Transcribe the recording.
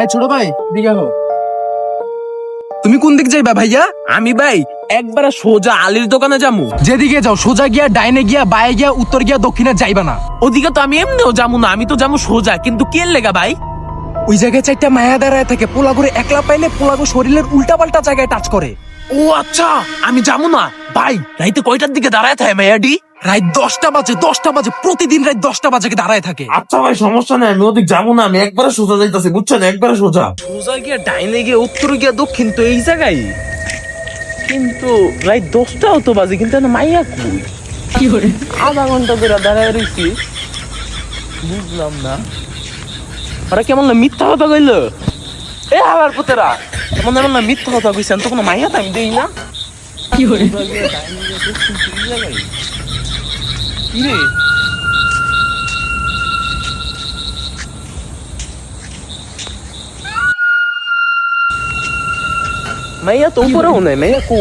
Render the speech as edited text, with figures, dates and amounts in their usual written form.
এই ছোট ভাই দিকে হো। তুমি কোন দিক যাইবা ভাইয়া? আমি ভাই একবারে সোজা আলীর দোকানে যামু। যেদিকে যাও, সোজা গিয়া, ডাইনে গিয়া, বায়ে গিয়া, উত্তর গিয়া, দক্ষিণে যাইবা না। ওদিকে তো আমি এমনিও যামু না, আমি তো যামু সোজা। কিন্তু কে লেগা ভাই? ওই জায়গায় চারটা মায়া দাঁড়ায় থাকে, পোলা করে একলা পাইলে পোলাগো শরীরের উল্টা পাল্টা জায়গায় টাচ করে। ও আচ্ছা, আমি যামু না ভাই। রাইতে কয়টার দিকে দাঁড়ায় থাকে মায়াডি? রাত 10টা বাজে, 10টা বাজে, প্রতিদিন রাত 10টা বাজে দাঁড়ায় থাকে। আচ্ছা ভাই, সমস্যা নাই, আমি ওদিক যাবো না, আমি একবারে সোজা যাইতাছি, বুঝছেন? একবারে সোজা সোজা গিয়া, ডাইনে গিয়ে, উত্তর গিয়া, দক্ষিণ, তো এই জায়গায়। কিন্তু রাত 10টাও তো বাজে, কিন্তু এখনো মাইয়া কই? কি করে আধা ঘন্টা ধরে দাঁড়ায় রইছি, বুঝলাম না। ওরা কেমন না মিথ্যা কথা কইলো? এ হালার পুতেরা, কেমন এমন না মিথ্যা কথা কইছেন, তো কোনো মাইয়া তো আমি দেই না। কি করে মাইয়া তো উপরেও নাই, মাইয়া কো?